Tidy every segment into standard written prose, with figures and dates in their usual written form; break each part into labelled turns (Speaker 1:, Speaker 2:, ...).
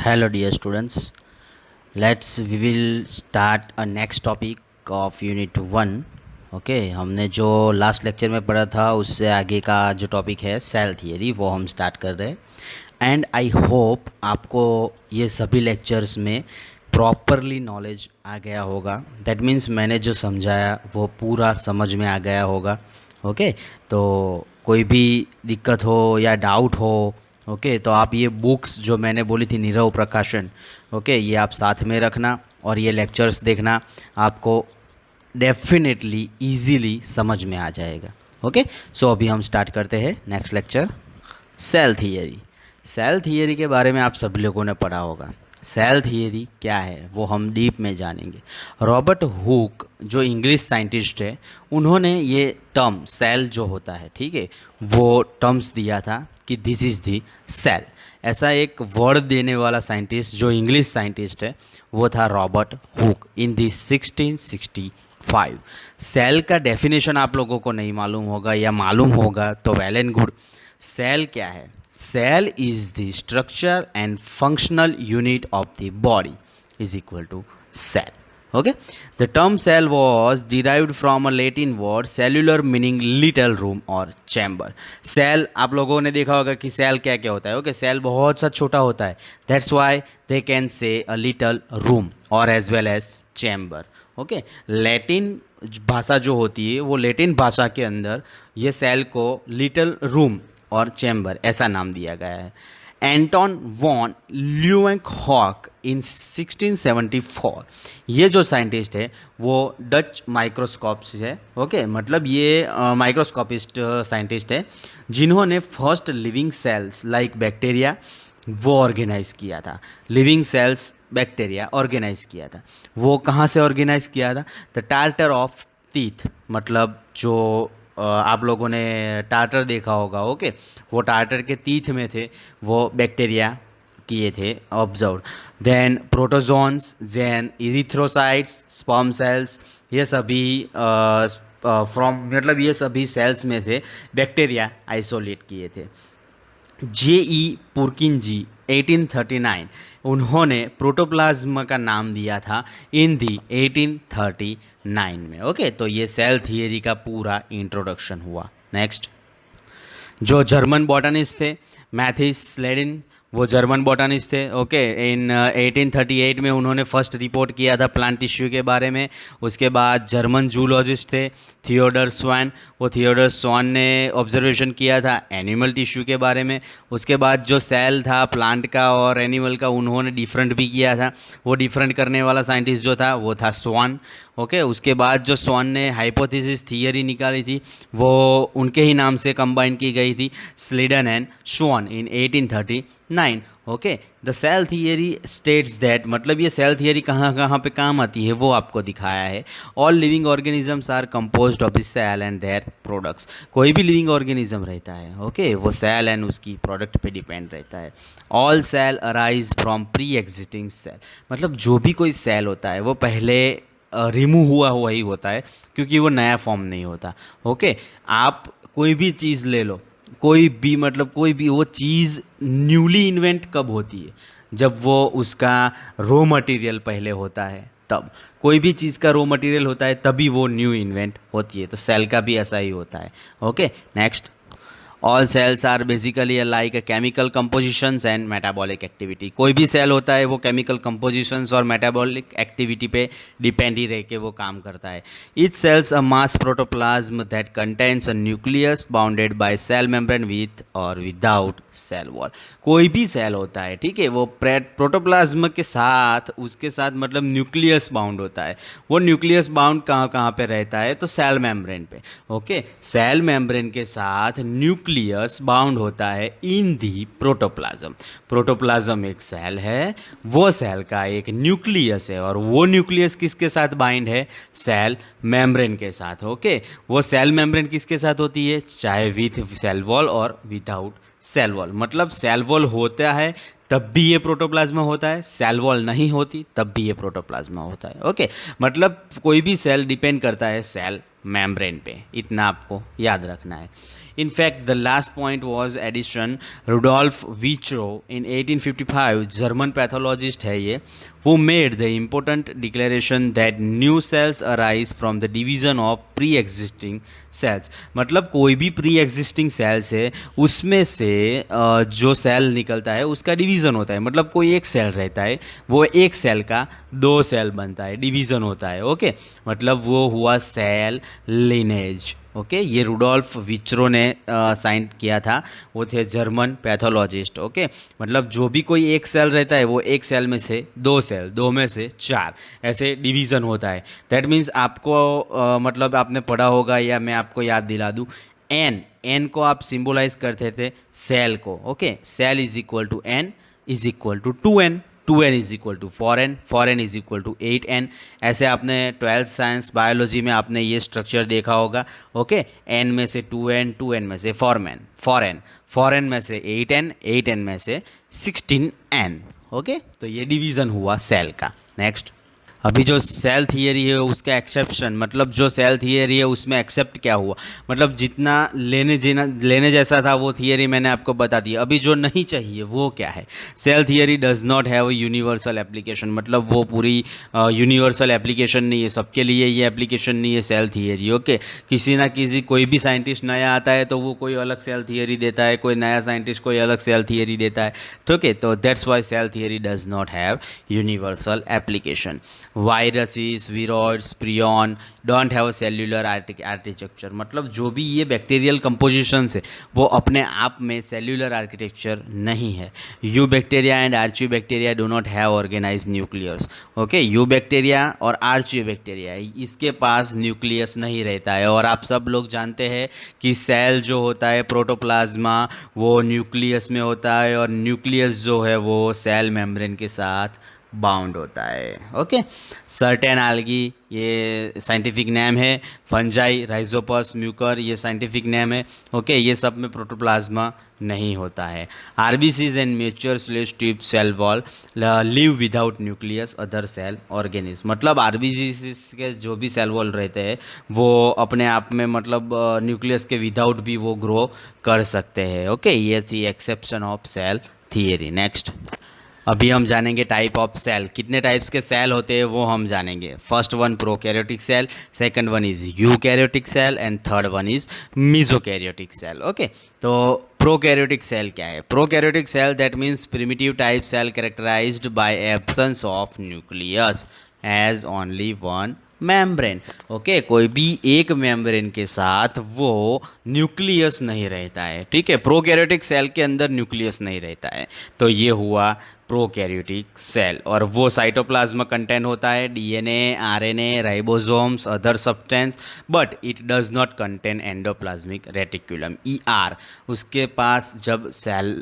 Speaker 1: Hello dear students, we will start a next topic of unit 1. Okay हमने जो last lecture में पढ़ा था उससे आगे का जो टॉपिक है सेल थियरी वो हम स्टार्ट कर रहे हैं। एंड आई होप आपको ये सभी लेक्चर्स में प्रॉपरली नॉलेज आ गया होगा। दैट मीन्स मैंने जो समझाया वो पूरा समझ में आ गया होगा। ओके तो कोई भी दिक्कत हो या डाउट हो तो आप ये बुक्स जो मैंने बोली थी नीरव प्रकाशन ये आप साथ में रखना और ये लेक्चर्स देखना, आपको डेफिनेटली इजीली समझ में आ जाएगा। सो अभी हम स्टार्ट करते हैं next lecture. Cell theory. Cell theory के बारे में आप सभी लोगों ने पढ़ा होगा। सेल थियरी क्या है वो हम डीप में जानेंगे। रॉबर्ट हुक जो इंग्लिश साइंटिस्ट है उन्होंने ये टर्म सेल जो होता है वो टर्म्स दिया था कि दिस इज़ दी सेल। ऐसा एक वर्ड देने वाला साइंटिस्ट जो इंग्लिश साइंटिस्ट है वो था रॉबर्ट हुक इन दी 1665। सेल का डेफिनेशन आप लोगों को नहीं मालूम होगा या मालूम होगा तो वेल एंड गुड। सेल क्या है? Cell is the structure and functional unit of the body is equal to cell. Okay, the term cell was derived from a Latin word cellular meaning little room or chamber. Cell आप लोगों ने देखा होगा कि cell क्या क्या होता है। cell बहुत सा छोटा होता है, that's why they can say a little room or as well as chamber. Latin भाषा जो होती है वो लैटिन भाषा के अंदर ये सेल को लिटिल रूम और चैम्बर ऐसा नाम दिया गया है। एंटोन वॉन ल्यूवेंकहॉक इन 1674 ये जो साइंटिस्ट है वो डच माइक्रोस्कोप्स है। मतलब ये माइक्रोस्कोपिस्ट साइंटिस्ट है जिन्होंने first living cells like bacteria वो ऑर्गेनाइज किया था। लिविंग सेल्स बैक्टीरिया ऑर्गेनाइज किया था। वो कहाँ से ऑर्गेनाइज किया था? द टार्टर ऑफ टीथ, मतलब जो आप लोगों ने टार्टर देखा होगा। वो टार्टर के टीथ में थे वो बैक्टीरिया किए थे observe. Then protozoans, then erythrocytes, sperm cells, ये सभी मतलब ये सभी सेल्स में से बैक्टीरिया आइसोलेट किए थे। J.E. पुरकिनजी 1839 उन्होंने प्रोटोप्लाज्म का नाम दिया था इन दी 1839 में। तो ये सेल थियरी का पूरा इंट्रोडक्शन हुआ। नेक्स्ट, जो जर्मन बॉटनिस्ट थे मैथिस स्लेडिन, वो जर्मन बॉटनिस्ट थे। इन 1838 में उन्होंने फर्स्ट रिपोर्ट किया था प्लांट टिश्यू के बारे में। उसके बाद जर्मन जूलॉजिस्ट थे थियोडर स्वान, वो थियोडर स्वान ने ऑब्जर्वेशन किया था एनिमल टिश्यू के बारे में। उसके बाद जो सेल था प्लांट का और एनिमल का उन्होंने डिफरेंट भी किया था। वो डिफरेंट करने वाला साइंटिस्ट जो था वो था स्वान। उसके बाद जो स्वान ने हाइपोथेसिस थियरी निकाली थी वो उनके ही नाम से कंबाइन की गई थी, Schleiden and Schwann in 1839। The cell theory states that, मतलब ये सेल थियरी कहाँ कहाँ पे काम आती है वो आपको दिखाया है। All living organisms are composed of the cell and their products. कोई भी लिविंग ऑर्गेनिज्म रहता है वो सेल एंड उसकी प्रोडक्ट पे डिपेंड रहता है। All cell arise from pre existing cell, मतलब जो भी कोई सेल होता है वो पहले रिमूव हुआ ही होता है क्योंकि वो नया फॉर्म नहीं होता। आप कोई भी चीज़ ले लो, कोई भी वो चीज़ न्यूली इन्वेंट कब होती है? जब वो उसका रॉ मटेरियल पहले होता है तब। कोई भी चीज़ का रॉ मटेरियल होता है तभी वो न्यू इन्वेंट होती है। तो सेल का भी ऐसा ही होता है। Next, all cells are basically like chemical compositions and metabolic activity. कोई भी सेल होता है वो केमिकल कंपोजिशंस और मेटाबॉलिक एक्टिविटी पे डिपेंड ही रह के वो काम करता है। Each cells a mass protoplasm that contains a nucleus bounded by cell membrane with और विदाउट सेल वॉल। कोई भी सेल होता है वो प्रोटोप्लाज्म के साथ उसके साथ मतलब न्यूक्लियस बाउंड होता है। वो न्यूक्लियस बाउंड कहाँ कहाँ पे रहता है? तो सेल मेम्ब्रेन पे। सेल मेम्ब्रेन के साथ न्यूक्लियस बाउंड होता है इन दी प्रोटोप्लाज्म। प्रोटोप्लाज्म एक सेल है, वो सेल का एक न्यूक्लियस है और वो न्यूक्लियस किसके साथ बाइंड है? सेल मेम्ब्रेन के साथ। वो सेल मेम्ब्रेन किसके साथ होती है? चाहे विथ सेल वॉल और विदाउट सेल वॉल। मतलब सेल वॉल होता है तब भी ये प्रोटोप्लाज्मा होता है, सेल वॉल नहीं होती तब भी ये प्रोटोप्लाज्मा होता है। ओके, मतलब कोई भी सेल डिपेंड करता है सेल मेम्ब्रेन पे, इतना आपको याद रखना है। In fact, the last point was addition. Rudolf Virchow in 1855, German pathologist है ये, who made the important declaration that new cells arise from the division of pre-existing cells. मतलब कोई भी pre-existing cells है उसमें से जो सेल निकलता है उसका डिवीज़न होता है। मतलब कोई एक सेल रहता है, वो एक सेल का दो सेल बनता है, डिवीज़न होता है। ओके, मतलब वो हुआ सेल लिनेज। ओके, ये रुडोल्फ विच्रो ने साइन किया था, वो थे जर्मन पैथोलॉजिस्ट। ओके, मतलब जो भी कोई एक सेल रहता है वो एक सेल में से दो सेल, दो में से चार, ऐसे डिवीज़न होता है। दैट मीन्स आपको मतलब आपने पढ़ा होगा या मैं आपको याद दिला दूँ, एन एन को आप सिंबलाइज करते थे सेल को। Okay, cell is equal to N is equal to 2n, 2n is equal to 4n, 4n is equal to 8n। ऐसे आपने 12th साइंस बायोलॉजी में आपने ये स्ट्रक्चर देखा होगा। ओके, n में से 2n, 2n में से 4n, 4n, 4n में से 8n, 8n में से 16n। ओके, तो ये डिवीज़न हुआ सेल का। नेक्स्ट, अभी जो सेल थियरी है उसका एक्सेप्शन, मतलब जो सेल थियरी है उसमें एक्सेप्ट क्या हुआ, मतलब जितना लेने जैसा था वो थियरी मैंने आपको बता दिया। अभी जो नहीं चाहिए वो क्या है, cell theory does not have universal application. मतलब वो पूरी यूनिवर्सल एप्लीकेशन नहीं है, सबके लिए ये एप्लीकेशन नहीं है सेल थियरी। ओके, किसी ना किसी कोई भी साइंटिस्ट नया आता है तो वो कोई अलग सेल थियरी देता है, कोई नया साइंटिस्ट कोई अलग सेल थियरी देता है। ठीक है, तो that's why cell theory does not have universal application. Viruses, viroids, prion don't have cellular architecture. मतलब जो भी ये बैक्टीरियल कंपोजिशंस है वो अपने आप में सेल्यूलर आर्किटेक्चर नहीं है। Eubacteria and archaebacteria do not have organise nucleus. Okay, eubacteria और आर्ची बैक्टीरिया इसके पास न्यूक्लियस नहीं रहता है। और आप सब लोग जानते हैं कि सेल जो होता है प्रोटोप्लाज्मा वो न्यूक्लियस में होता है, और न्यूक्लियस जो है वो सेल मेम्ब्रेन के साथ बाउंड होता है। ओके, सर्टेन आल्गी ये साइंटिफिक नेम है, फंजाई, राइजोपस, म्यूकर ये साइंटिफिक नेम है। ओके, ये सब में प्रोटोप्लाज्मा नहीं होता है। RBCs and mature slash tube cell wall live without nucleus other cell organism. मतलब आरबीसीज के जो भी सेल वॉल रहते हैं वो अपने आप में मतलब न्यूक्लियस के विदाउट भी वो ग्रो कर सकते हैं। ओके, ये थी exception of cell theory. Next, अभी हम जानेंगे टाइप ऑफ सेल, कितने टाइप्स के सेल होते हैं वो हम जानेंगे। First one prokaryotic cell, second one is eukaryotic cell and third one is mesokaryotic cell. Okay, तो प्रोकैरियोटिक सेल क्या है? Prokaryotic cell that means primitive type cell characterized by absence of nucleus as only one membrane. Okay, कोई भी एक membrane के साथ वो nucleus नहीं रहता है। ठीक है, प्रोकैरियोटिक सेल के अंदर न्यूक्लियस नहीं रहता है, तो ये हुआ प्रोकैरियोटिक सेल। और वो साइटोप्लाज्म कंटेन होता है DNA, RNA, ribosomes, other substance, but it does not contain endoplasmic reticulum ER. उसके पास जब सेल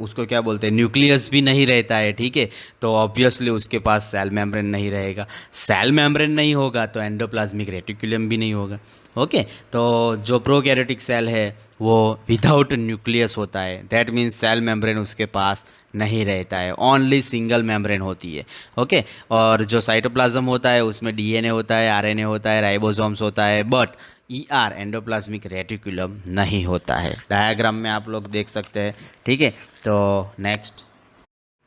Speaker 1: उसको क्या बोलते हैं, न्यूक्लियस भी नहीं रहता है। ठीक है, तो ऑब्वियसली उसके पास सेल मेम्ब्रेन नहीं रहेगा। सेल मेम्ब्रेन नहीं होगा तो एंडोप्लाज्मिक रेटिकुलम भी नहीं होगा। ओके, तो जो प्रोकैरियोटिक सेल है वो विदाउट न्यूक्लियस होता है, दैट मीन्स सेल मेम्ब्रेन उसके पास नहीं रहता है, ओनली सिंगल मेम्ब्रेन होती है। ओके, और जो साइटोप्लाज्म होता है उसमें डीएनए होता है, आरएनए होता है, राइबोसोम्स होता है, बट ईआर एंडोप्लाज्मिक रेटिकुलम नहीं होता है। डायग्राम में आप लोग देख सकते हैं। ठीक है, तो नेक्स्ट,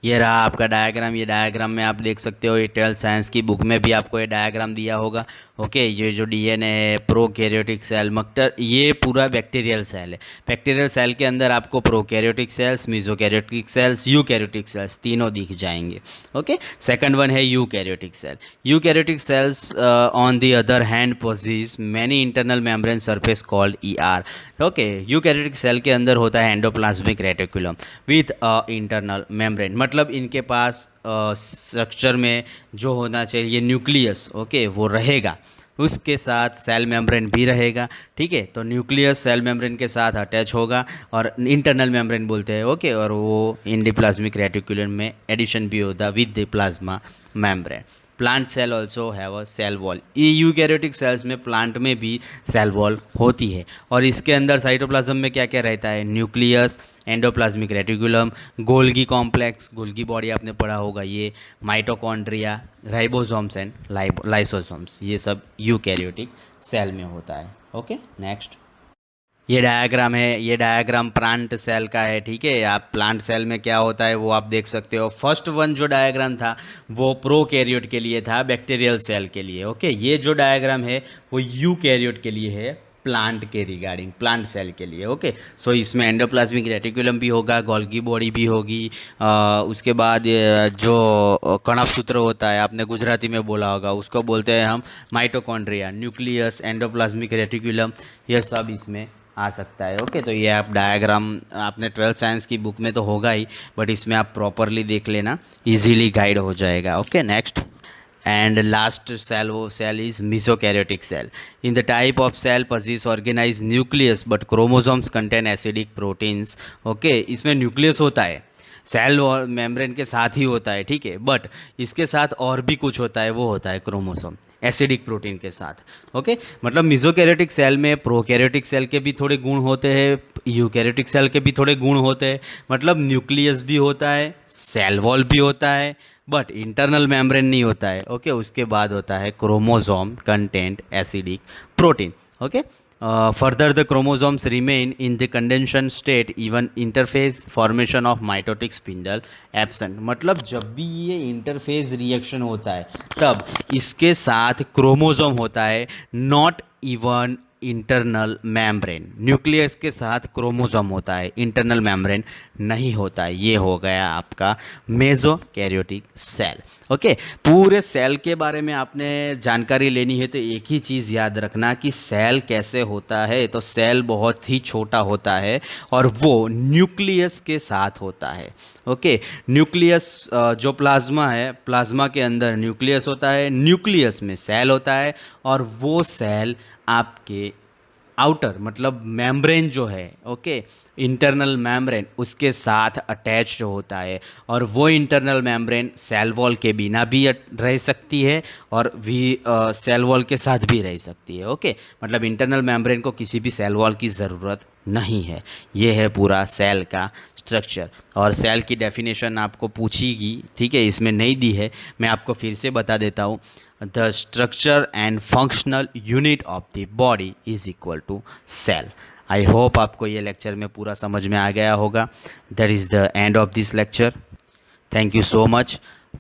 Speaker 1: ये रहा आपका डायग्राम। ये डायग्राम में आप देख सकते हो, ये 12th साइंस की बुक में भी आपको ये डायग्राम दिया होगा। ओके, ये जो डीएनए है, प्रोकैरियोटिक सेल, मक्टर, ये पूरा बैक्टीरियल सेल है। बैक्टीरियल सेल के अंदर आपको prokaryotic cells, mesokaryotic cells, eukaryotic cells तीनों दिख जाएंगे। ओके, सेकंड वन है eukaryotic cell. Eukaryotic cells on the other hand possess many internal membrane surface called ER. Okay, eukaryotic cell के अंदर होता है endoplasmic reticulum with a internal membrane. मतलब इनके पास स्ट्रक्चर में जो होना चाहिए न्यूक्लियस, ओके, वो रहेगा, उसके साथ सेल मेम्ब्रेन भी रहेगा। ठीक है, तो न्यूक्लियस सेल मेम्ब्रेन के साथ अटैच होगा और इंटरनल मेम्ब्रेन बोलते हैं। ओके, और वो एंडोप्लाज्मिक रेटिकुलम में एडिशन भी होता with the plasma membrane. Plant cell also have a cell wall. ये यूकैरियोटिक सेल्स में, प्लांट में भी सेल वॉल होती है। और इसके अंदर साइटोप्लाज्म में क्या क्या रहता है? Nucleus, endoplasmic reticulum, Golgi complex, Golgi body आपने पढ़ा होगा ये, माइटोकॉन्ड्रिया, राइबोसोम्स एंड लाइसोसोम्स, ये सब यूकैरियोटिक सेल में होता है। Okay, next. ये डायग्राम है, ये डायग्राम प्लांट सेल का है, ठीक है। आप प्लांट सेल में क्या होता है वो आप देख सकते हो। फर्स्ट वन जो डायग्राम था वो प्रोकैरियोट के लिए था, बैक्टीरियल सेल के लिए। ओके, ये जो डायग्राम है वो यूकैरियोट के लिए है, प्लांट के रिगार्डिंग, प्लांट सेल के लिए। ओके, सो इसमें एंडोप्लाज्मिक रेटिकुलम भी होगा, गोल्गी बॉडी भी होगी। उसके बाद जो कणव सूत्र होता है, आपने गुजराती में बोला होगा, उसको बोलते हैं हम माइटोकॉन्ड्रिया। न्यूक्लियस, एंडोप्लाज्मिक रेटिकुलम, ये सब इसमें आ सकता है। ओके, तो ये आप डायग्राम आपने 12th साइंस की बुक में तो होगा ही, बट इसमें आप प्रॉपरली देख लेना, इजीली गाइड हो जाएगा। Okay, next. And last cell is mesokaryotic cell. In the type of cell possess organized nucleus but chromosomes contain acidic proteins. Okay, इसमें न्यूक्लियस होता है, सेल और मेम्ब्रेन के साथ ही होता है, ठीक है, बट इसके साथ और भी कुछ होता है, वो होता है क्रोमोसोम, एसिडिक प्रोटीन के साथ। ओके, मतलब मिसोकैरियोटिक सेल में प्रोकैरियोटिक सेल के भी थोड़े गुण होते हैं, यूकैरियोटिक सेल के भी थोड़े गुण होते हैं। मतलब न्यूक्लियस भी होता है, सेल वॉल भी होता है, बट इंटरनल मेम्ब्रेन नहीं होता है। ओके, उसके बाद होता है chromosome content acidic protein. Okay, further the chromosomes remain in the condensation state even interphase formation of mitotic spindle absent. मतलब जब भी ये इंटरफेस रिएक्शन होता है तब इसके साथ क्रोमोसोम होता है, not even internal membrane. Nucleus के साथ क्रोमोसोम होता है, इंटरनल मेम्ब्रेन नहीं होता है। ये हो गया आपका मेसोकैरियोटिक सेल। ओके, पूरे सेल के बारे में आपने जानकारी लेनी है तो एक ही चीज़ याद रखना कि सेल कैसे होता है। तो सेल बहुत ही छोटा होता है और वो न्यूक्लियस के साथ होता है। ओके, न्यूक्लियस जो प्लाज्मा है, प्लाज्मा के अंदर न्यूक्लियस होता है, न्यूक्लियस में सेल होता है, और वो सेल आपके आउटर मतलब मेम्ब्रेन जो है, ओके, इंटरनल मेम्ब्रेन, उसके साथ अटैच्ड होता है। और वो इंटरनल मेम्ब्रेन सेल वॉल के बिना भी रह सकती है और भी सेल वॉल के साथ भी रह सकती है। ओके, मतलब इंटरनल मेम्ब्रेन को किसी भी सेल वॉल की ज़रूरत नहीं है। ये है पूरा सेल का स्ट्रक्चर। और सेल की डेफिनेशन आपको पूछीगी, ठीक है, इसमें नहीं दी है, मैं आपको फिर से बता देता हूँ। The structure and functional unit of the body is equal to cell. I hope आपको ये लेक्चर में पूरा समझ में आ गया होगा। That is the end of this lecture. Thank you so much.